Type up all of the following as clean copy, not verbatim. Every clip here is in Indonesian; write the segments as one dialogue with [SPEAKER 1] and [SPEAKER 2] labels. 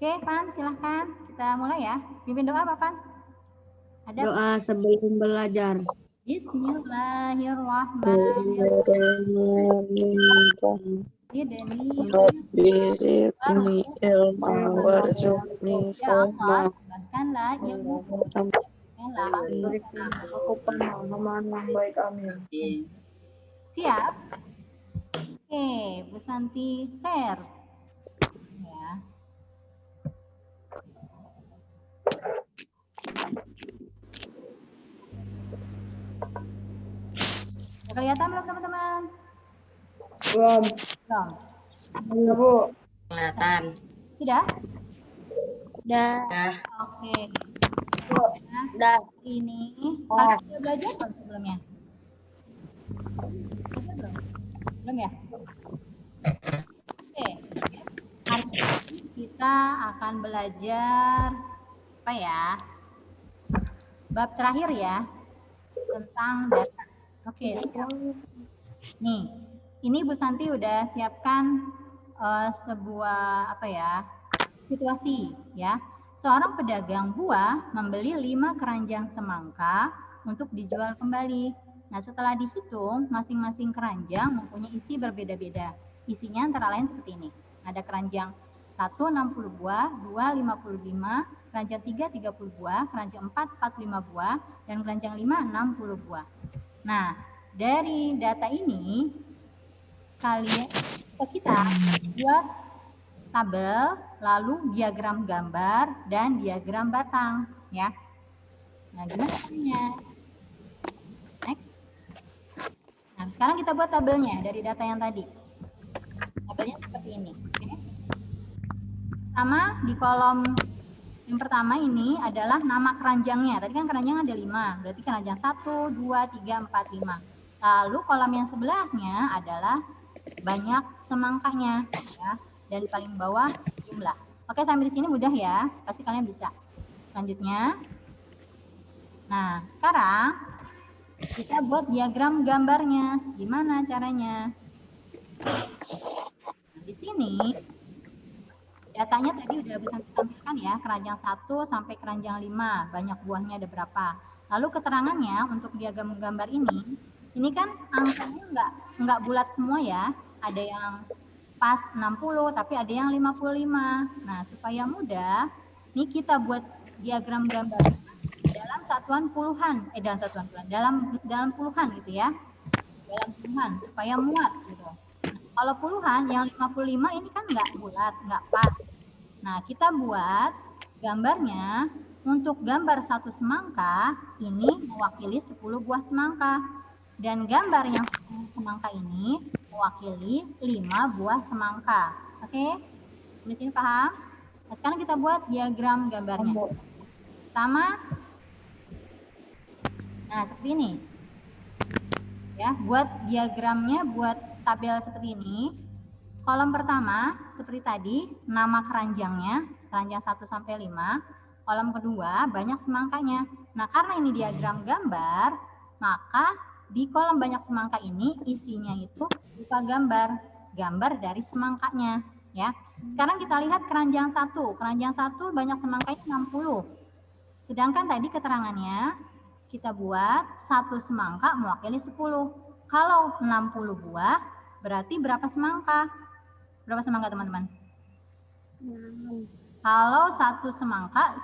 [SPEAKER 1] Oke, Pan, silahkan. Kita mulai ya. Pimpin doa, Pak Pan. Ada
[SPEAKER 2] Doa sebelum belajar.
[SPEAKER 1] Bismillahirrahmanirrahim.
[SPEAKER 3] Rabbi zidni ilma warzuqni
[SPEAKER 1] Ya Allah,
[SPEAKER 3] fahma.
[SPEAKER 1] tambahkanlah ilmu.
[SPEAKER 3] Berikan aku pemahaman yang baik, amin.
[SPEAKER 1] Siap? Oke, Bu Santi share. Ya. Udah kelihatan belum teman-teman?
[SPEAKER 3] Belum.
[SPEAKER 1] Belum.
[SPEAKER 3] Ya, Bu.
[SPEAKER 4] Kelihatan.
[SPEAKER 1] Sudah?
[SPEAKER 2] Udah.
[SPEAKER 1] Oke. Nah,
[SPEAKER 2] Udah.
[SPEAKER 1] ini kalian sudah belajar belum sebelumnya? Belajar belum? Belum ya? Oke. Hari ini kita akan belajar apa ya? Bab terakhir ya tentang data. Oke. Nih, ini Bu Santi udah siapkan sebuah apa ya? Situasi ya. Seorang pedagang buah membeli 5 keranjang semangka untuk dijual kembali. Nah, setelah dihitung, masing-masing keranjang mempunyai isi berbeda-beda. Isinya antara lain seperti ini. Ada keranjang 1 60 buah, 2 55, keranjang 3 30 buah, keranjang 4 45 buah, dan keranjang 5 60 buah. Nah, dari data ini kita buat tabel, lalu diagram gambar dan diagram batang ya. Nah, gimana caranya? Next. Nah, sekarang kita buat tabelnya dari data yang tadi. Tabelnya seperti ini. Oke. Pertama, di kolom yang pertama ini adalah nama keranjangnya. Tadi kan keranjang ada 5, berarti keranjang 1, 2, 3, 4, 5. Lalu kolom yang sebelahnya adalah banyak semangkanya ya. Dan paling bawah jumlah. Oke, sampai di sini mudah ya. Pasti kalian bisa. Selanjutnya. Nah, sekarang kita buat diagram gambarnya. Gimana caranya? Nah, di sini datanya tadi udah bisa ditampilkan ya. Keranjang 1 sampai keranjang 5. Banyak buahnya ada berapa. Lalu keterangannya untuk diagram gambar ini kan angkanya nggak bulat semua ya. Ada yang pas 60, tapi ada yang 55. Nah, supaya mudah, nih kita buat diagram gambar dalam satuan puluhan, dalam puluhan gitu ya. Dalam puluhan, supaya muat gitu. Nah, kalau puluhan, yang 55 ini kan nggak bulat, nggak pas. Nah, kita buat gambarnya, untuk gambar 1 semangka, ini mewakili 10 buah semangka. Dan gambar yang semangka ini mewakili 5 buah semangka. Oke? Di sini paham? Nah, sekarang kita buat diagram gambarnya. Pertama, nah seperti ini. Ya, buat diagramnya, buat tabel seperti ini. Kolom pertama, seperti tadi, nama keranjangnya, keranjang 1 sampai 5. Kolom kedua, banyak semangkanya. Nah, karena ini diagram gambar, maka di kolom banyak semangka ini isinya itu berupa gambar dari semangkanya ya. Sekarang kita lihat keranjang 1. Keranjang 1 banyak semangkanya 60. Sedangkan tadi keterangannya kita buat 1 semangka mewakili 10. Kalau 60 buah berarti berapa semangka? Berapa semangka teman-teman? Kalau 1 semangka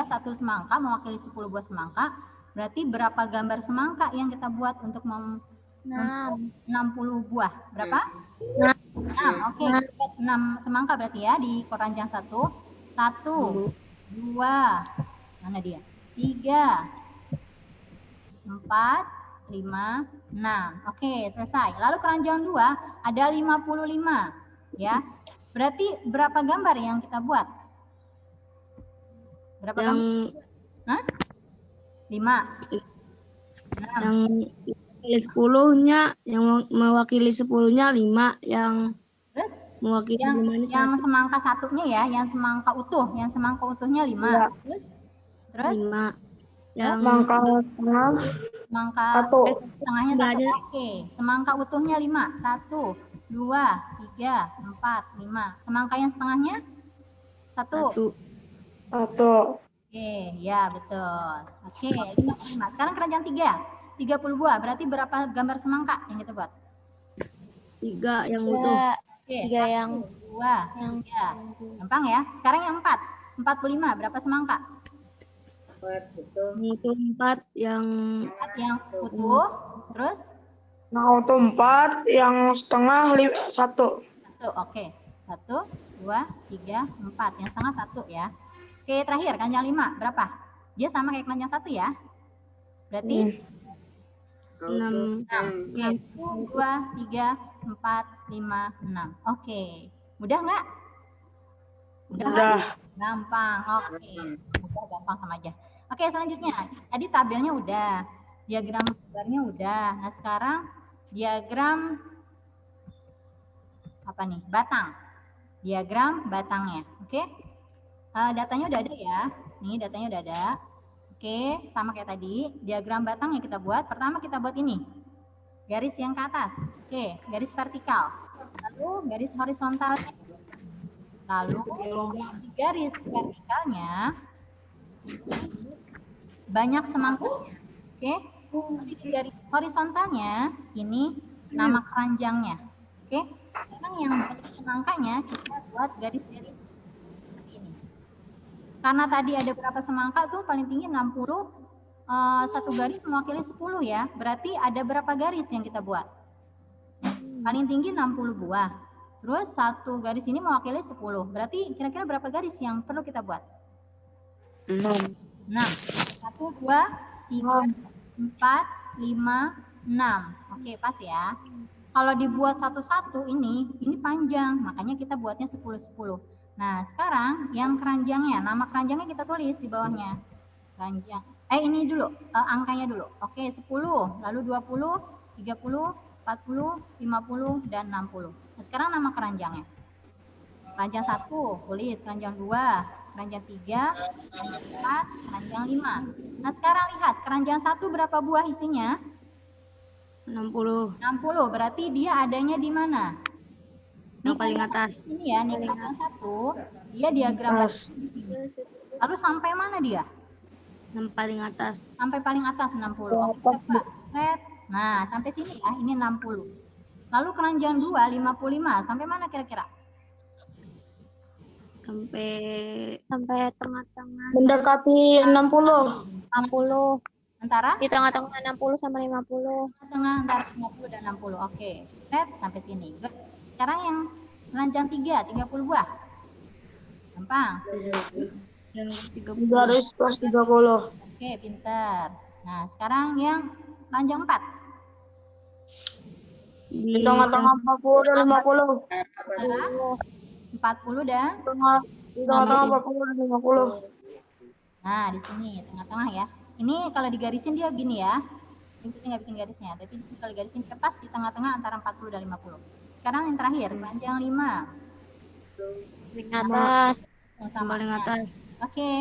[SPEAKER 1] satu semangka mewakili 10 buah semangka, berarti berapa gambar semangka yang kita buat untuk 60 buah? Berapa? 6. Oke, 6 semangka berarti ya di keranjang 1. 1, 2, mana dia? 3, 4, 5, 6. Oke, selesai. Lalu keranjang 2 ada 55 ya. Berarti berapa gambar yang kita buat? Berapa gambar? Hah? 5.
[SPEAKER 2] Yang mewakili 10-nya 5, yang
[SPEAKER 1] terus
[SPEAKER 2] mewakili
[SPEAKER 1] yang semangka satunya ya, yang semangka utuhnya 5.
[SPEAKER 3] Ya.
[SPEAKER 1] Terus
[SPEAKER 2] 5. Yang
[SPEAKER 3] Semangka setengah.
[SPEAKER 1] semangka
[SPEAKER 3] 1.
[SPEAKER 1] setengahnya 1. Oke, semangka utuhnya 5. 1, 2, 3, 4, 5. Semangka yang setengahnya? Satu.
[SPEAKER 2] 1.
[SPEAKER 1] Oke, ya betul. Oke, 55. Sekarang keranjang 3. 30 buah. Berarti berapa gambar semangka yang kita buat?
[SPEAKER 2] 3 yang utuh.
[SPEAKER 1] Oke,
[SPEAKER 4] 3 yang
[SPEAKER 1] 2, 3. Gampang ya. Sekarang yang 4. 45. Berapa semangka?
[SPEAKER 2] Itu 4 yang
[SPEAKER 1] 4 yang utuh. Terus?
[SPEAKER 3] Yang utuh 4, yang setengah 1.
[SPEAKER 1] 1. Oke. 1, 2, 3, 4. Yang setengah 1 ya. Oke, terakhir keranjang 5. Berapa? Dia sama kayak keranjang 1 ya. Berarti
[SPEAKER 2] 6.
[SPEAKER 1] 6. Oke, 1, 2, 3, 4, 5, 6. Oke. Mudah nggak?
[SPEAKER 3] Udah.
[SPEAKER 1] Gampang. Oke. Mudah, gampang sama aja. Oke, selanjutnya. Tadi tabelnya udah. Diagram gambarnya udah. Nah, sekarang diagram apa nih? Batang. Diagram batangnya. Oke. Datanya udah ada ya. Nih, datanya udah ada. Oke, sama kayak tadi. Diagram batang yang kita buat. Pertama kita buat ini. Garis yang ke atas. Oke, garis vertikal. Lalu garis horizontalnya. Lalu di garis vertikalnya banyak semangkanya. Oke. Di garis horizontalnya ini nama keranjangnya. Oke. Sekarang yang banyak semangkanya kita buat garis-garis seperti ini. Karena tadi ada berapa semangka tuh paling tinggi 60. Satu garis mewakili 10 ya. Berarti ada berapa garis yang kita buat? Paling tinggi 60 buah. Terus satu garis ini mewakili 10. Berarti kira-kira berapa garis yang perlu kita buat?
[SPEAKER 3] 6.
[SPEAKER 1] 6. 1, 2, 3, 4, 5, 6. Oke, pas ya. Kalau dibuat satu-satu ini panjang. Makanya kita buatnya 10-10. Nah, sekarang yang keranjangnya. Nama keranjangnya kita tulis di bawahnya. Keranjang. Ini dulu. Angkanya dulu. Oke, 10. Lalu 20, 30, 40, 50, dan 60. Nah, sekarang nama keranjangnya. Keranjang 1, tulis. Keranjang 2, keranjang 3, keranjang 4, keranjang 5. Nah, sekarang lihat. Keranjang 1 berapa buah isinya?
[SPEAKER 2] 60.
[SPEAKER 1] 60. Berarti dia adanya di mana?
[SPEAKER 2] Yang paling atas.
[SPEAKER 1] Ini ya, nih keranjang 1. Dia diagram. Lalu sampai mana dia?
[SPEAKER 2] Yang paling atas.
[SPEAKER 1] Sampai paling atas 60. Oke, coba. Set. Nah, sampai sini ya, ini 60. Lalu keranjang 2, 55. Sampai mana kira-kira?
[SPEAKER 2] Sampai
[SPEAKER 4] tengah-tengah
[SPEAKER 3] Mendekati 60.
[SPEAKER 4] 60.
[SPEAKER 1] Antara?
[SPEAKER 4] Di tengah-tengah 60 sama 50.
[SPEAKER 1] Tengah antara 50 dan 60. Oke. Set, sampai sini. Good. Sekarang yang keranjang 3, 30 buah. Gampang.
[SPEAKER 2] yang 30.
[SPEAKER 3] Garis plus 30.
[SPEAKER 1] Oke, pinter. Nah, sekarang yang keranjang 4.
[SPEAKER 3] Di tengah-tengah 40 dan 50.
[SPEAKER 1] 40 dan
[SPEAKER 3] Di tengah-tengah 40 dan 50.
[SPEAKER 1] nah di sini tengah-tengah ya. Ini kalau digarisin dia gini ya. Ini sini nggak bikin garisnya, tapi di sini kalau digarisin dia pas di tengah-tengah antara 40 dan 50. Sekarang yang terakhir, keranjang 5.
[SPEAKER 4] Paling atas.
[SPEAKER 1] Sama
[SPEAKER 2] paling atas.
[SPEAKER 1] Oke.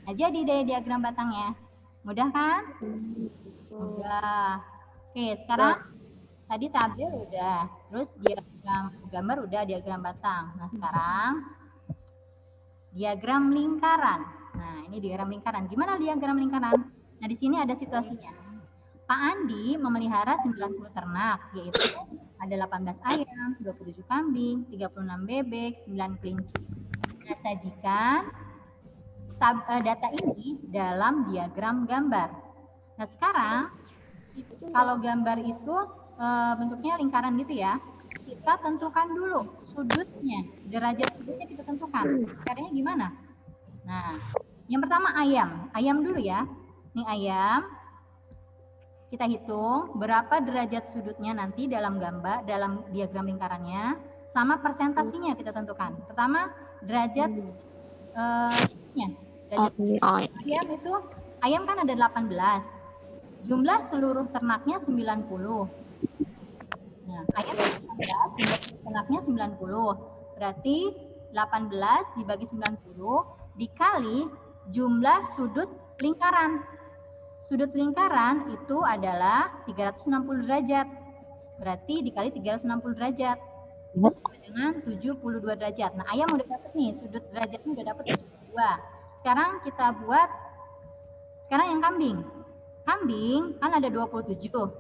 [SPEAKER 1] Nah, jadi deh diagram batangnya. Mudah kan? Mudah. Oke, sekarang tadi tabel udah. Terus diagram gambar udah, diagram batang. Nah, sekarang diagram lingkaran. Nah, ini diagram lingkaran. Gimana diagram lingkaran? Nah, di sini ada situasinya. Pak Andi memelihara 90 ternak, yaitu ada 18 ayam, 27 kambing, 36 bebek, 9 kelinci. Nah, sajikan data ini dalam diagram gambar. Nah, sekarang kalau gambar itu bentuknya lingkaran gitu ya, kita tentukan dulu sudutnya, derajat sudutnya kita tentukan. Caranya gimana? Nah, yang pertama ayam dulu ya. Ini ayam. Kita hitung berapa derajat sudutnya nanti dalam gambar, dalam diagram lingkarannya, sama persentasinya kita tentukan. Pertama, derajat ayam itu, ayam kan ada 18. Jumlah seluruh ternaknya 90. Nah, ayam 18, jumlah ternaknya 90. Berarti 18 dibagi 90 dikali jumlah sudut lingkaran. Sudut lingkaran itu adalah 360 derajat. Berarti dikali 360 derajat. itu sama dengan 72 derajat. Nah, ayam udah dapet nih, sudut derajatnya udah dapet 72. Sekarang kita buat, sekarang yang kambing. Kambing kan ada 27.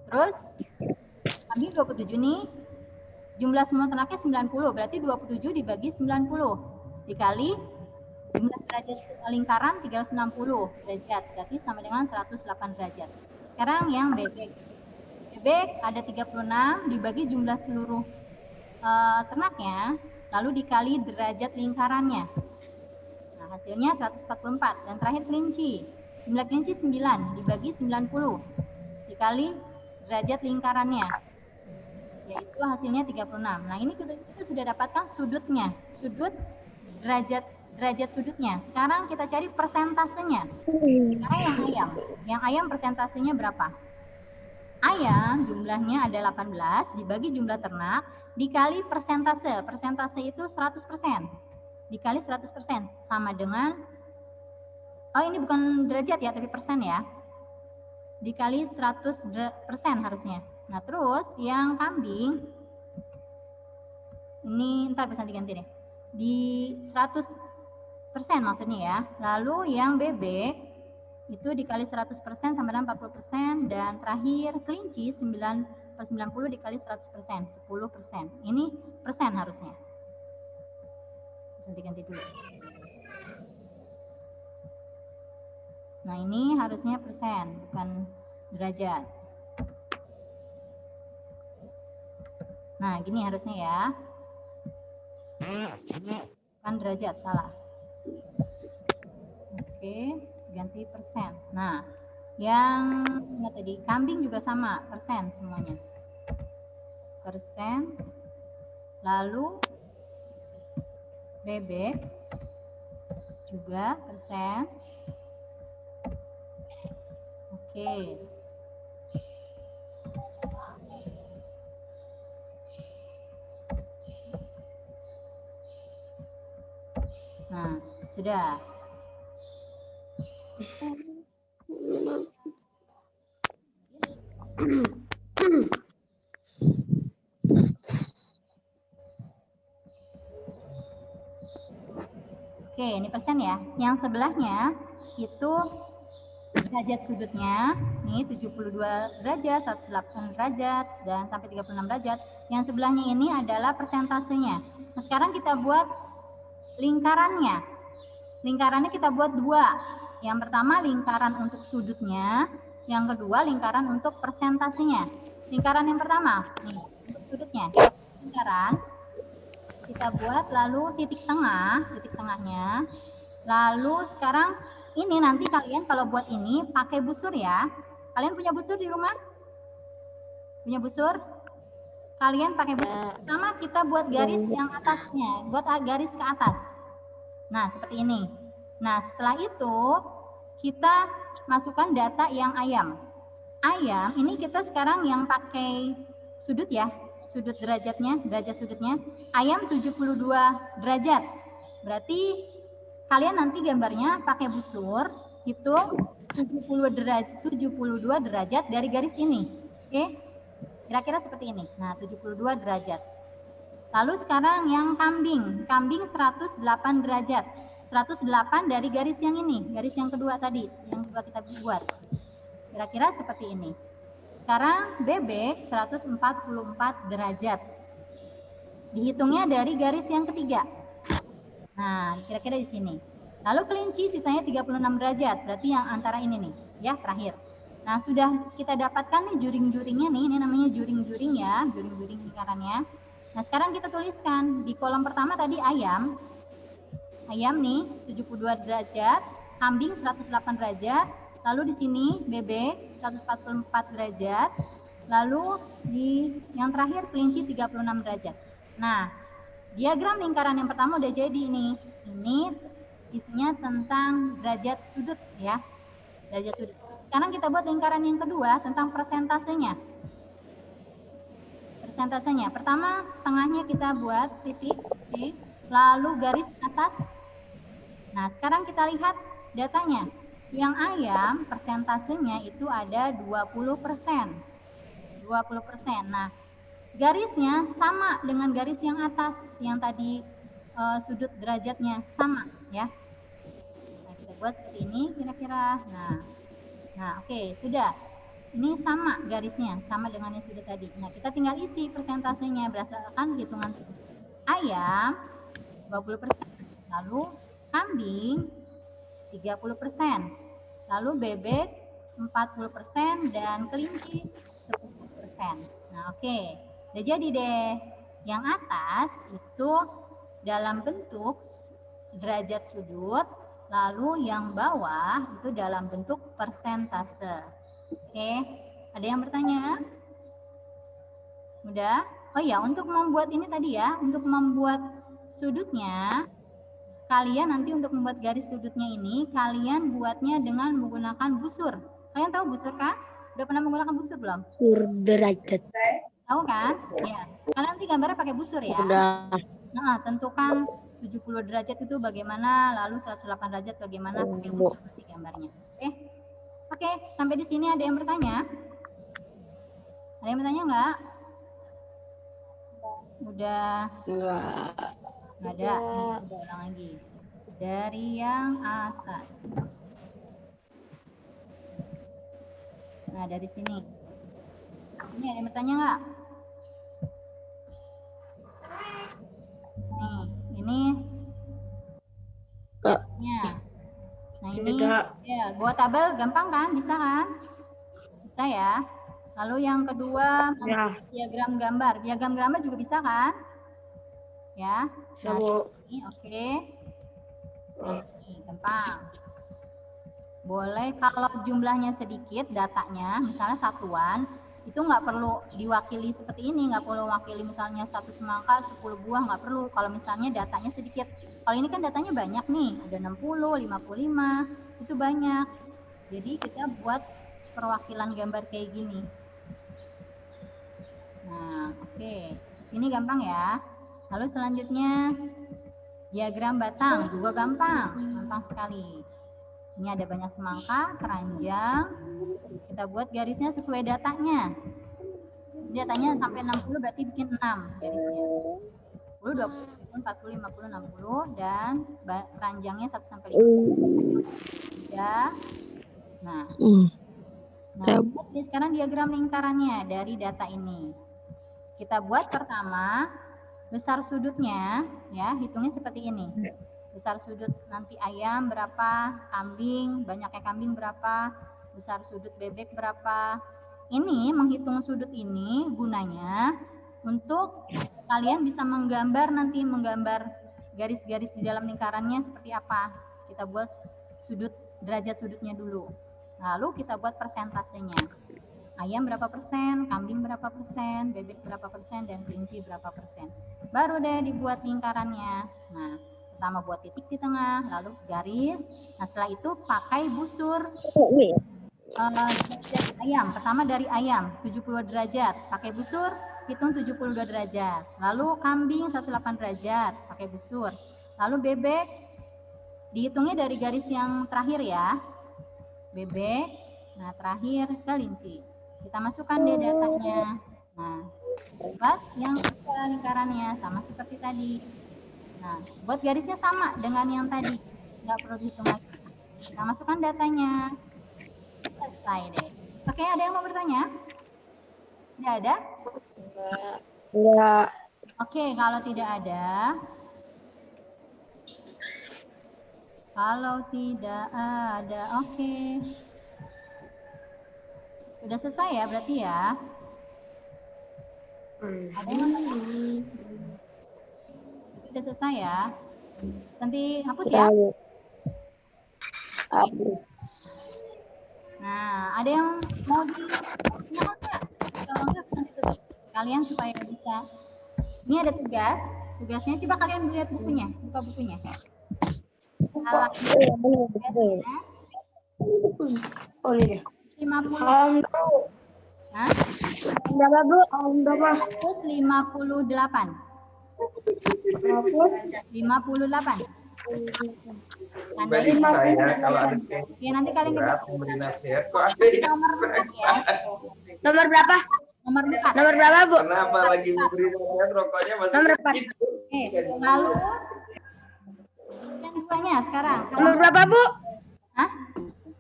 [SPEAKER 1] Terus, kambing 27 nih, jumlah semua ternaknya 90, berarti 27 dibagi 90. Dikali jumlah derajat lingkaran 360 derajat, berarti sama dengan 108 derajat. Sekarang yang bebek. Bebek ada 36 dibagi jumlah seluruh ternaknya, lalu dikali derajat lingkarannya. Nah, hasilnya 144. Dan terakhir kelinci. Jumlah kelinci 9 dibagi 90 dikali derajat lingkarannya, yaitu hasilnya 36. Nah, ini kita sudah dapatkan sudutnya, sudut derajat sudutnya. Sekarang kita cari persentasenya. Sekarang yang ayam persentasenya berapa? Ayam jumlahnya ada 18 dibagi jumlah ternak dikali persentase. Persentase itu 100%. Dikali 100% sama dengan, oh ini bukan derajat ya, tapi persen ya. Dikali 100% harusnya. Nah, terus yang kambing, ini ntar bisa diganti deh. Di 100% maksudnya ya. Lalu yang bebek, itu dikali 100% sama dengan 40%. Dan terakhir kelinci 9/90 dikali 100%, 10%. Ini persen harusnya. Bisa diganti dulu. Nah, ini harusnya persen, bukan derajat. Nah, gini harusnya ya. Bukan derajat, salah. Oke, ganti persen. Nah, yang tadi kambing juga sama, persen semuanya. Persen. Lalu bebek juga persen. Oke. Nah, sudah. Oke, ini persen ya. Yang sebelahnya itu derajat sudutnya, ini 72 derajat, 108 derajat, dan sampai 36 derajat. Yang sebelahnya ini adalah persentasenya. Nah, sekarang kita buat lingkarannya. Lingkarannya kita buat dua. Yang pertama lingkaran untuk sudutnya, yang kedua lingkaran untuk persentasenya. Lingkaran yang pertama, nih, untuk sudutnya. Lingkaran kita buat, lalu titik tengahnya. Lalu sekarang ini nanti kalian kalau buat ini pakai busur ya. Kalian punya busur di rumah? Punya busur? Kalian pakai busur. Pertama kita buat garis yang atasnya, buat garis ke atas. Nah, seperti ini. Nah, setelah itu kita masukkan data yang ayam. Ayam ini kita sekarang yang pakai sudut ya, sudut derajatnya, derajat sudutnya. Ayam 72 derajat. Berarti kalian nanti gambarnya pakai busur, hitung 72 derajat dari garis ini. Oke? Kira-kira seperti ini. Nah, 72 derajat. Lalu sekarang yang kambing. Kambing 108 derajat. 108 dari garis yang ini, garis yang kedua tadi, yang kedua kita buat. Kira-kira seperti ini. Sekarang bebek 144 derajat. Dihitungnya dari garis yang ketiga. Nah, kira-kira di sini. Lalu kelinci sisanya 36 derajat, berarti yang antara ini nih, ya terakhir. Nah, sudah kita dapatkan nih juring-juringnya nih, ini namanya juring-juring ya, juring-juring lingkarannya. Nah, sekarang kita tuliskan di kolom pertama tadi ayam. Ayam nih 72 derajat, kambing 108 derajat, lalu di sini bebek 144 derajat, lalu di yang terakhir kelinci 36 derajat. Nah, diagram lingkaran yang pertama udah jadi ini. Ini isinya tentang derajat sudut ya. Derajat sudut. Sekarang kita buat lingkaran yang kedua tentang persentasenya. Persentasenya. Pertama, tengahnya kita buat titik, lalu garis atas. Nah, sekarang kita lihat datanya. Yang ayam persentasenya itu ada 20%. 20%. Nah, garisnya sama dengan garis yang atas, yang tadi sudut derajatnya sama ya. Nah, kita buat seperti ini kira-kira. Nah, oke, sudah. Ini sama garisnya, sama dengan yang sudah tadi. Nah, kita tinggal isi persentasenya berdasarkan hitungan ayam 20%, lalu kambing 30%, lalu bebek 40% dan kelinci 10%. Nah, oke. Udah jadi deh. Yang atas itu dalam bentuk derajat sudut, lalu yang bawah itu dalam bentuk persentase. Oke, ada yang bertanya? Udah? Oh ya, untuk membuat ini tadi ya, untuk membuat sudutnya, kalian nanti untuk membuat garis sudutnya ini, kalian buatnya dengan menggunakan busur. Kalian tahu busur kan? Udah pernah menggunakan busur belum?
[SPEAKER 2] Sur derajat.
[SPEAKER 1] Tahu kan? Ya. Kalian nanti gambarnya pakai busur ya.
[SPEAKER 2] Udah.
[SPEAKER 1] Nah, tentukan 70 derajat itu bagaimana, lalu 108 derajat bagaimana, pakai busur nanti gambarnya. Oke? Oke, sampai di sini ada yang bertanya? Ada yang bertanya nggak? Udah.
[SPEAKER 2] Enggak.
[SPEAKER 1] Nggak ada. Udah ulang lagi. Dari yang atas. Nah, dari sini. Ini ada yang bertanya nggak? Nih, ini.
[SPEAKER 2] Kak.
[SPEAKER 1] Nah, ini ya, buat tabel gampang kan? Bisa kan? Bisa ya. Lalu yang kedua, diagram gambar. Diagram gambar juga bisa kan? Ya.
[SPEAKER 3] Bisa,
[SPEAKER 1] Nah,
[SPEAKER 3] Bu.
[SPEAKER 1] ini oke. Nah, ini gampang. Boleh kalau jumlahnya sedikit, datanya, misalnya satuan, itu nggak perlu diwakili seperti ini, nggak perlu wakili misalnya satu semangka, 10 buah, nggak perlu. Kalau misalnya datanya sedikit. Kalau ini kan datanya banyak nih, ada 60, 55, itu banyak. Jadi kita buat perwakilan gambar kayak gini. Nah, oke. Sini gampang ya. Lalu selanjutnya, diagram batang, juga gampang, gampang sekali. Ini ada banyak semangka, keranjang. Kita buat garisnya sesuai datanya. Datanya sampai 60 berarti bikin 6 garisnya. 10, 20, 40, 50, 60 dan keranjangnya 1 sampai 5. Ya. Nah, ini sekarang diagram lingkarannya dari data ini. Kita buat pertama besar sudutnya, ya, hitungnya seperti ini. Besar sudut nanti ayam berapa, kambing, banyaknya kambing berapa, besar sudut bebek berapa. Ini menghitung sudut ini gunanya untuk kalian bisa menggambar nanti, menggambar garis-garis di dalam lingkarannya seperti apa. Kita buat sudut, derajat sudutnya dulu. Lalu kita buat persentasenya. Ayam berapa persen, kambing berapa persen, bebek berapa persen, dan kelinci berapa persen. Baru deh dibuat lingkarannya. Nah, pertama buat titik di tengah, lalu garis. Nah, setelah itu pakai busur. Derajat ayam, pertama dari ayam 72 derajat, pakai busur, hitung 72 derajat. Lalu kambing 108 derajat, pakai busur. Lalu bebek, dihitungnya dari garis yang terakhir ya. Bebek, nah terakhir kelinci. Kita masukkan deh datanya. Nah, buat yang kedua lingkarannya sama seperti tadi. Nah, buat garisnya sama dengan yang tadi, nggak perlu dihitung lagi. Kita masukkan datanya. Selesai deh. Oke, ada yang mau bertanya? Tidak ada?
[SPEAKER 2] Enggak.
[SPEAKER 1] Oke, kalau tidak ada. Kalau tidak ada, oke. Sudah selesai ya berarti ya? Ada yang mau? Sudah selesai ya? Nanti hapus ya? Nah, ada yang mau ditanyakan nggak? Kalau nggak, nanti tutup. Kalian supaya bisa. Ini ada tugas. Tugasnya coba kalian lihat bukunya, buka bukunya. Tugasnya.
[SPEAKER 3] Oh iya.
[SPEAKER 1] 50. Hah?
[SPEAKER 3] Berapa, Bu? Berapa?
[SPEAKER 1] 158. 58.
[SPEAKER 5] Bagi saya kalau ada
[SPEAKER 1] Ya, nanti kalian
[SPEAKER 5] berat,
[SPEAKER 1] bisa
[SPEAKER 5] memberi nasihat kok ada yang
[SPEAKER 1] nomor 4 ya.
[SPEAKER 2] Nomor berapa?
[SPEAKER 1] Nomor 4.
[SPEAKER 2] Nomor berapa, Bu?
[SPEAKER 5] Kenapa lagi memberi nasihat rokoknya masih
[SPEAKER 2] Nomor 4.
[SPEAKER 1] Oke, lalu yang duanya sekarang.
[SPEAKER 2] Nomor berapa, Bu?
[SPEAKER 1] Hah?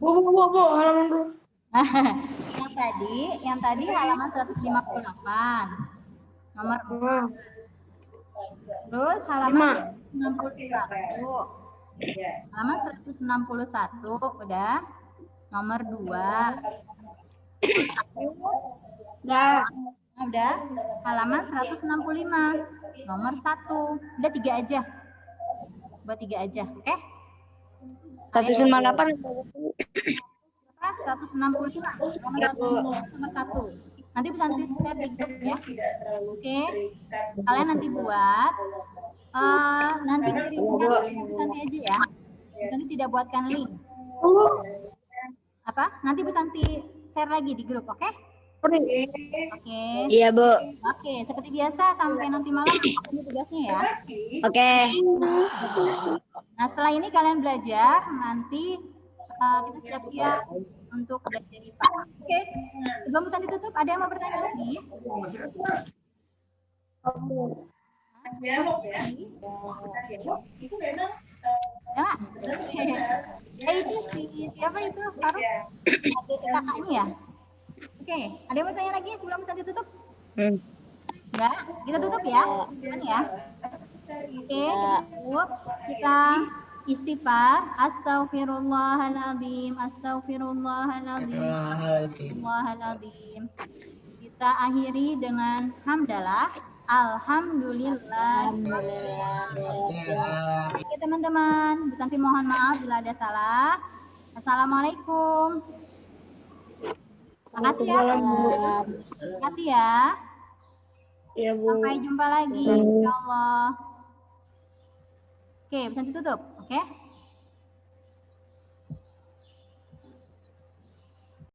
[SPEAKER 3] Bu, halaman dulu.
[SPEAKER 1] yang tadi halaman 158. Nomor 4. Terus halaman 161. Halaman 161 udah. Nomor 2.
[SPEAKER 2] Enggak.
[SPEAKER 1] Udah. Halaman 165. Nomor 1. Udah 3 aja. Buat 3 aja, oke?
[SPEAKER 3] 158.
[SPEAKER 1] 165. Nomor 1. Nanti bisa share di grup ya. Oke. Kalian nanti buat. Nanti kirim Bu Santi aja ya. Bu Santi tidak buatkan link. Apa? Nanti Bu Santi share lagi di grup, oke? Oke.
[SPEAKER 2] Iya, Bu.
[SPEAKER 1] Oke, seperti biasa sampai nanti malam ini tugasnya ya.
[SPEAKER 2] Oke.
[SPEAKER 1] Nah, setelah ini kalian belajar, nanti kita siap-siap untuk belajar IPA. Oke. Sebelum Bu Santi tutup, ada yang mau bertanya lagi? Ya. Itu siapa itu? Faruk? Adik kakaknya ya? Oke, ada yang mau tanya lagi sebelum Santi tutup? Enggak, kita tutup ya. Jangan ya. Oke, tutup. Kita istighfar. Astaghfirullahaladzim. Astaghfirullahaladzim. Kita akhiri dengan hamdalah. Alhamdulillah. Oke teman-teman, Bu Santi mohon maaf bila ada salah. Assalamualaikum. Makasih ya. Makasih ya.
[SPEAKER 3] Iya, Bu.
[SPEAKER 1] Sampai jumpa lagi, insyaallah. Oke, Bu Santi tutup, oke?